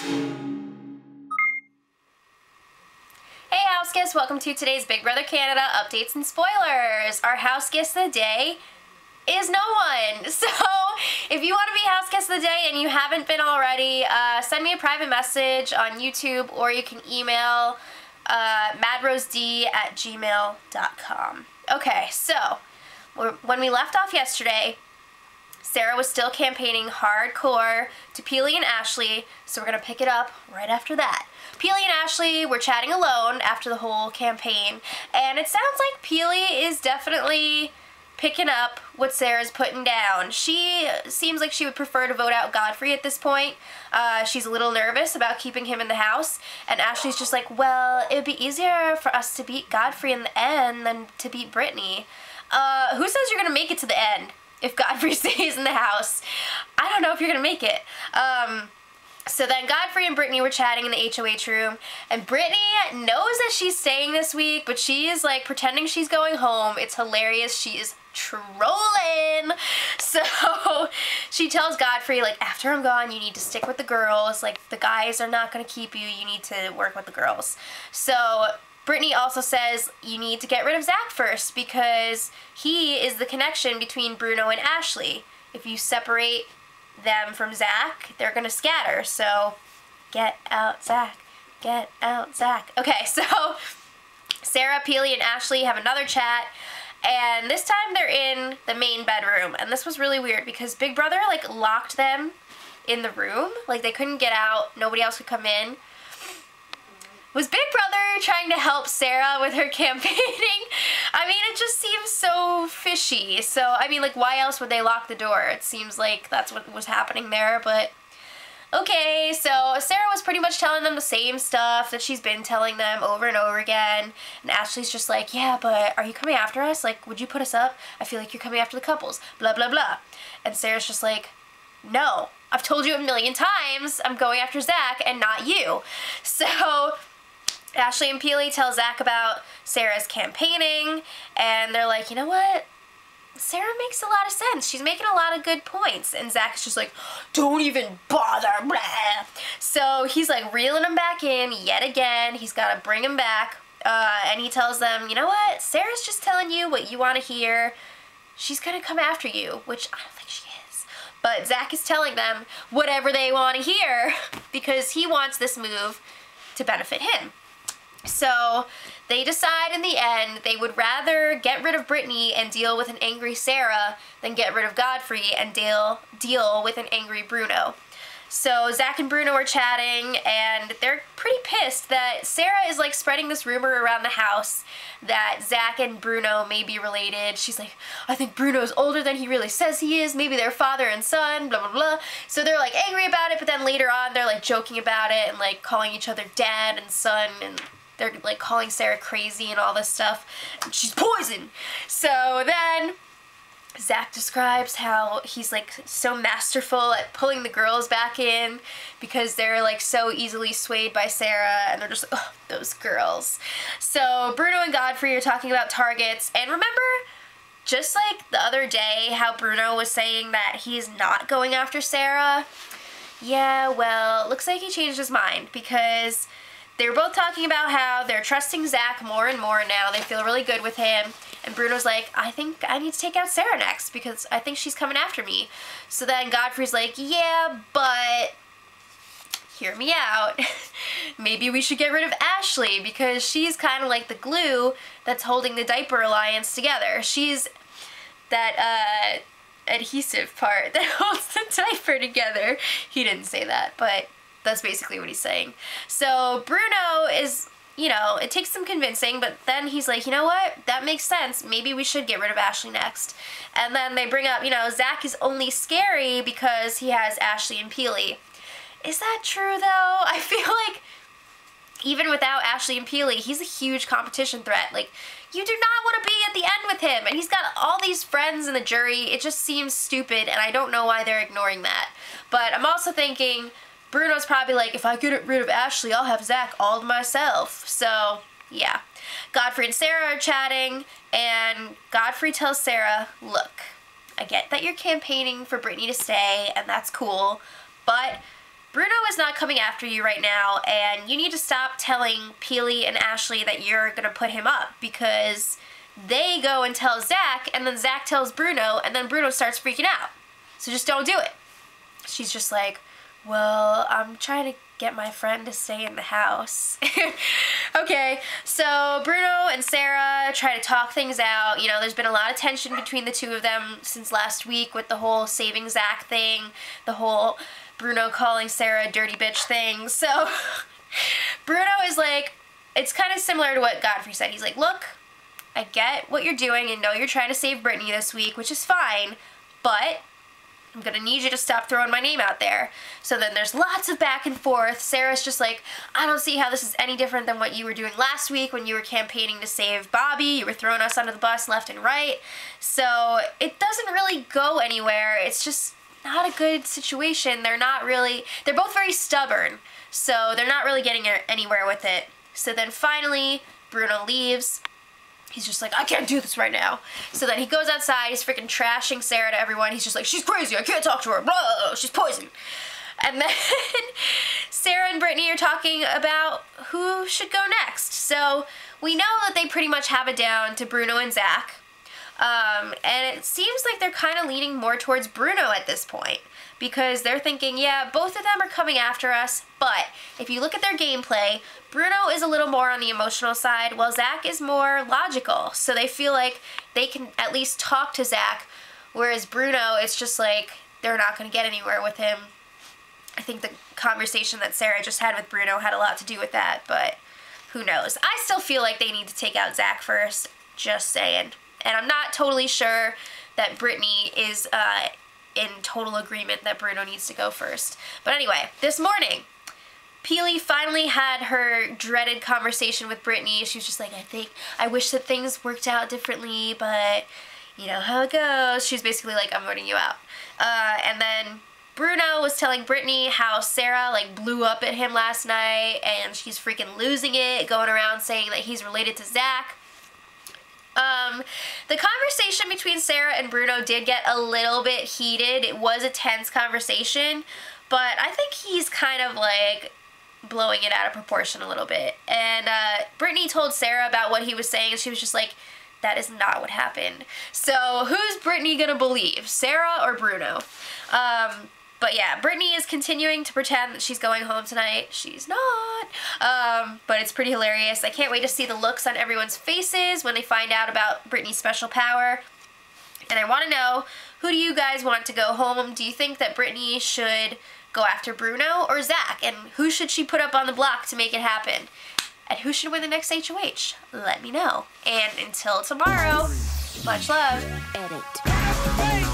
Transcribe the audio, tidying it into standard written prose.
Hey house guests, welcome to today's Big Brother Canada updates and spoilers. Our house guest of the day is no one. So if you want to be house guest of the day and you haven't been already, send me a private message on YouTube, or you can email madrosed@gmail.com. Okay, so when we left off yesterday, Sarah was still campaigning hardcore to Peely and Ashley, so we're going to pick it up right after that. Peely and Ashley were chatting alone after the whole campaign, and it sounds like Peely is definitely picking up what Sarah's putting down. She seems like she would prefer to vote out Godfrey at this point. She's a little nervous about keeping him in the house, and Ashley's just like, well, it would be easier for us to beat Godfrey in the end than to beat Brittany. Who says you're going to make it to the end if Godfrey stays in the house? I don't know if you're going to make it. So then Godfrey and Brittany were chatting in the HOH room, and Brittany knows that she's staying this week, but she is like pretending she's going home. It's hilarious. She is trolling. So she tells Godfrey, like, after I'm gone, you need to stick with the girls. Like, the guys are not going to keep you. You need to work with the girls. So Brittany also says you need to get rid of Zach first, because he is the connection between Bruno and Ashley. If you separate them from Zach, they're gonna scatter. So get out Zach, get out Zach. Okay, so Sarah, Peely, and Ashley have another chat, and this time they're in the main bedroom, and this was really weird because Big Brother like locked them in the room, like they couldn't get out, nobody else could come in. Was Big Brother trying to help Sarah with her campaigning? I mean, it just seems so fishy. So, I mean, like, why else would they lock the door? It seems like that's what was happening there, but okay. So Sarah was pretty much telling them the same stuff that she's been telling them over and over again. And Ashley's just like, yeah, but are you coming after us? Like, would you put us up? I feel like you're coming after the couples. Blah, blah, blah. And Sarah's just like, no. I've told you a million times I'm going after Zach and not you. So Ashley and Peely tell Zach about Sarah's campaigning, and they're like, you know what? Sarah makes a lot of sense. She's making a lot of good points. And Zach's just like, don't even bother. Blah. So he's like reeling him back in yet again. He's got to bring him back. And he tells them, you know what? Sarah's just telling you what you want to hear. She's going to come after you, which I don't think she is. But Zach is telling them whatever they want to hear because he wants this move to benefit him. So they decide in the end they would rather get rid of Brittany and deal with an angry Sarah than get rid of Godfrey and deal with an angry Bruno. So Zach and Bruno are chatting, and they're pretty pissed that Sarah is like spreading this rumor around the house that Zach and Bruno may be related. She's like, I think Bruno's older than he really says he is. Maybe they're father and son, blah, blah, blah. So they're like angry about it, but then later on they're like joking about it and like calling each other dad and son, and they're like calling Sarah crazy and all this stuff, and she's poison. So then Zach describes how he's like so masterful at pulling the girls back in because they're like so easily swayed by Sarah, and they're just like, oh, those girls. So Bruno and Godfrey are talking about targets, and remember just like the other day how Bruno was saying that he's not going after Sarah? Yeah, well, it looks like he changed his mind, because they were both talking about how they're trusting Zach more and more now. They feel really good with him. And Bruno's like, I think I need to take out Sarah next because I think she's coming after me. So then Godfrey's like, yeah, but hear me out. Maybe we should get rid of Ashley because she's kind of like the glue that's holding the diaper alliance together. She's that adhesive part that holds the diaper together. He didn't say that, but that's basically what he's saying. So Bruno is, you know, it takes some convincing, but then he's like, you know what? That makes sense. Maybe we should get rid of Ashley next. And then they bring up, you know, Zach is only scary because he has Ashley and Peely. Is that true, though? I feel like even without Ashley and Peely, he's a huge competition threat. Like, you do not want to be at the end with him, and he's got all these friends in the jury. It just seems stupid, and I don't know why they're ignoring that. But I'm also thinking Bruno's probably like, if I get rid of Ashley, I'll have Zach all to myself. So, yeah. Godfrey and Sarah are chatting, and Godfrey tells Sarah, look, I get that you're campaigning for Brittany to stay, and that's cool, but Bruno is not coming after you right now, and you need to stop telling Peely and Ashley that you're gonna put him up, because they go and tell Zach, and then Zach tells Bruno, and then Bruno starts freaking out. So just don't do it. She's just like, well, I'm trying to get my friend to stay in the house. Okay, so Bruno and Sarah try to talk things out. You know, there's been a lot of tension between the two of them since last week with the whole saving Zach thing, the whole Bruno calling Sarah a dirty bitch thing. So Bruno is like, it's kind of similar to what Godfrey said. He's like, look, I get what you're doing and know you're trying to save Brittany this week, which is fine, but I'm gonna need you to stop throwing my name out there. So then there's lots of back and forth. Sarah's just like, I don't see how this is any different than what you were doing last week when you were campaigning to save Bobby. You were throwing us under the bus left and right. So it doesn't really go anywhere. It's just not a good situation. They're both very stubborn. So they're not really getting anywhere with it. So then finally, Bruno leaves. He's just like, I can't do this right now. So then he goes outside, he's freaking trashing Sarah to everyone. He's just like, she's crazy, I can't talk to her, blah, she's poison. And then Sarah and Brittany are talking about who should go next. So we know that they pretty much have it down to Bruno and Zach. And it seems like they're kind of leaning more towards Bruno at this point, because they're thinking, yeah, both of them are coming after us, but if you look at their gameplay, Bruno is a little more on the emotional side, while Zach is more logical. So they feel like they can at least talk to Zach, whereas Bruno, it's just like they're not going to get anywhere with him. I think the conversation that Sarah just had with Bruno had a lot to do with that, but who knows. I still feel like they need to take out Zach first, just saying. And I'm not totally sure that Brittany is in total agreement that Bruno needs to go first. But anyway, this morning, Peely finally had her dreaded conversation with Brittany. She was just like, I wish that things worked out differently, but you know how it goes. She's basically like, I'm voting you out. And then Bruno was telling Brittany how Sarah like blew up at him last night, and she's freaking losing it, going around saying that he's related to Zach. The conversation between Sarah and Bruno did get a little bit heated. It was a tense conversation, but I think he's kind of like blowing it out of proportion a little bit. And Brittany told Sarah about what he was saying, and she was just like, that is not what happened. So who's Brittany gonna believe, Sarah or Bruno? But yeah, Brittany is continuing to pretend that she's going home tonight. She's not. But it's pretty hilarious. I can't wait to see the looks on everyone's faces when they find out about Brittany's special power. And I want to know, who do you guys want to go home? Do you think that Brittany should go after Bruno or Zach? And who should she put up on the block to make it happen? And who should win the next HOH? Let me know. And until tomorrow, much love. Edit.